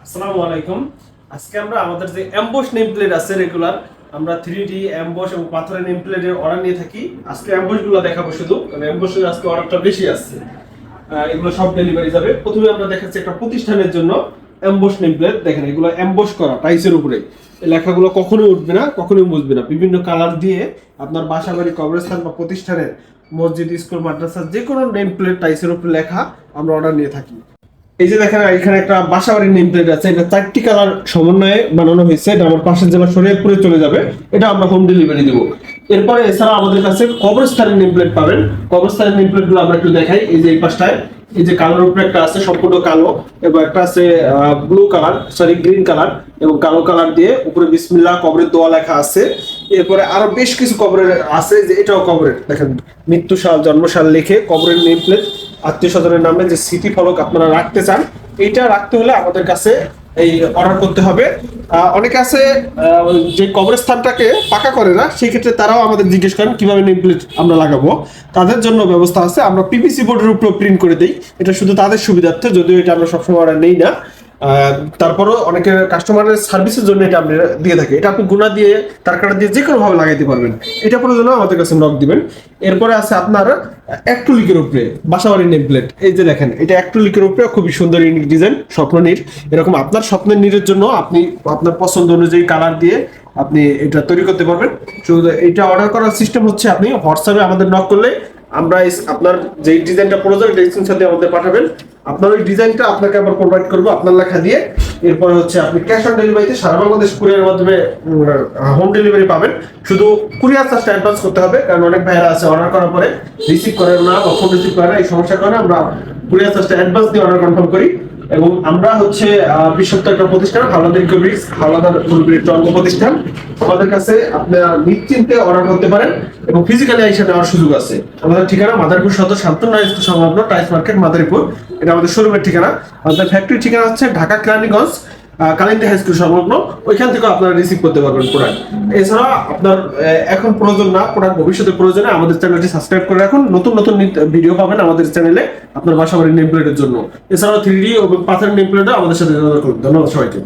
আসসালামু আলাইকুম। আজকে আমরা আমাদের যে এমবস নেম প্লেট আছে রেগুলার, আমরা 3D এমবস এবং পাথরের নেম প্লেটের অর্ডার নিয়ে থাকি। আজকে এমবস গুলো দেখাবো শুধু, কারণ এমবসের আজকে অর্ডারটা বেশি আসছে। এগুলো সব ডেলিভারি যাবে। প্রথমে আমরা দেখাচ্ছি একটা প্রতিষ্ঠানের জন্য এমবস নেম প্লেট। দেখেন এগুলো এমবস করা টাইসের উপরে, এই লেখাগুলো কখনোই উঠবে না, কখনোই মুছবে না। বিভিন্ন কালার দিয়ে আপনার বাসা বাড়ি, কবরস্থান বা প্রতিষ্ঠানের, মসজিদ, স্কুল, মাদ্রাসা যে কোনো নেম প্লেট টাইসের উপরে লেখা আমরা অর্ডার নিয়ে থাকি। এই যে দেখেন এখানে একটা বাসাবাড়ির নেম প্লেট আছে, এটা 4টি কালার সমন্বয়ে বানানো হয়েছে। এটা আমার পাশের জেলা শরীয়তপুরে চলে যাবে, এটা আমরা হোম ডেলিভারি দেবো। এরপরে এছাড়া আমাদের কাছে কবরস্থানের নেম প্লেট পাবেন। কবরস্থানের নেম প্লেট গুলো আমরা একটু দেখাই। এই যে এই পাশটায় এই যে কালোর উপরে একটা আছে সম্পূর্ণ কালো, এবং একটা আছে blue colour, sorry green colour এবং কালো কালার দিয়ে উপরে বিসমিল্লাহ কবরের দোয়া লেখা আছে। এরপরে আরো বেশ কিছু কবরের আছে, যে এটাও কবরের, দেখেন মৃত্যু সাল, জন্মসাল লিখে কবরের নেম প্লেট। আত্মীয় স্বজনের নামে যে স্মৃতি ফলক আপনারা রাখতে চান, এইটা রাখতে হলে আমাদের কাছে এই অর্ডার করতে হবে। অনেকে আছে যে কবরস্থানটাকে পাকা করে না, সেই ক্ষেত্রে তারাও আমাদের জিজ্ঞেস করেন কিভাবে নেম প্লেট আমরা লাগাবো। তাদের জন্য ব্যবস্থা আছে, আমরা পিভিসি বোর্ডের উপর প্রিন্ট করে দিই। এটা শুধু তাদের সুবিধার্থে, যদিও এটা আমরা সবসময় অর্ডার নেই না। তারপরও অনেকের কাস্টমারের সার্ভিসের জন্য এটা আমরা দিয়ে থাকি। এটা আপনি গুণা দিয়ে, তার কাটা দিয়ে যে কোনো ভাবে লাগাইতে পারবেন। এটা প্রয়োজন আমাদের কাছে নক দিবেন। এরপরে আছে আপনার অ্যাক্রিলিকের উপরে বাসাবাড়ির নেম প্লেট। এই যে দেখেন, এটা অ্যাক্রিলিকের উপরে খুবই সুন্দর ইউনিক ডিজাইন, স্বপ্ন নীর। এরকম আপনার স্বপ্নের নীরের জন্য আপনি আপনার পছন্দ অনুযায়ী কালার দিয়ে আপনি এটা তৈরি করতে পারবেন। শুধু এটা অর্ডার করার সিস্টেম হচ্ছে, আপনি হোয়াটসঅ্যাপে আমাদের নক করলে আমরা আপনার যে ডিজাইনটা প্রয়োজন এটা স্ক্রিনশট দিয়ে আমাদের পাঠাবেন। আপনার ওই ডিজাইনটা আপনাকে আবার প্রোভাইড করবো আপনার লেখা দিয়ে। এরপরে হচ্ছে আপনি ক্যাশ অন ডেলিভারিতে সারা বাংলাদেশ কুরিয়ারের মাধ্যমে হোম ডেলিভারি পাবেন। শুধু কুরিয়ার চার্জটা অ্যাডভান্স করতে হবে, কারণ অনেক ভাইরা আছে অর্ডার করার পরে রিসিভ করেন না বা ফোন রিসিভ করে না। এই সমস্যার কারণে আমরা কুরিয়ার চার্জটা অ্যাডভান্স দিয়ে অর্ডার কনফার্ম করি। এবং আমরা হচ্ছে বিশ্বস্ত একটা প্রতিষ্ঠান, হাওলাদার ইকোব্রিক্স, হাওলাদার অঙ্গ প্রতিষ্ঠান। আমাদের কাছে আপনারা নিশ্চিন্তে অর্ডার করতে পারেন এবং ফিজিক্যালি এসে নেওয়ার সুযোগ আছে। আমাদের ঠিকানা মাদারীপুর সদর শান্তনা স্কুল সংলগ্ন টাইস মার্কেট মাদারীপুর, এটা আমাদের শোরুমের ঠিকানা। আমাদের ফ্যাক্টরি ঠিকানা হচ্ছে ঢাকা কেরানীগঞ্জ কালিন্দী হাই স্কুল সংলগ্ন, ওইখান থেকে আপনারা রিসিভ করতে পারবেন প্রোডাক্ট। এছাড়া আপনার এখন প্রয়োজন না, প্রোডাক্ট ভবিষ্যতে প্রয়োজনে আমাদের চ্যানেলটি সাবস্ক্রাইব করে রাখুন। নতুন নতুন ভিডিও পাবেন আমাদের চ্যানেলে আপনার বাসাবাড়ির নেম প্লেটের জন্য। এছাড়াও 3D ও পাথরের নেম প্লেটও আমাদের সাথে যোগাযোগ করুন। ধন্যবাদ সবাইকে।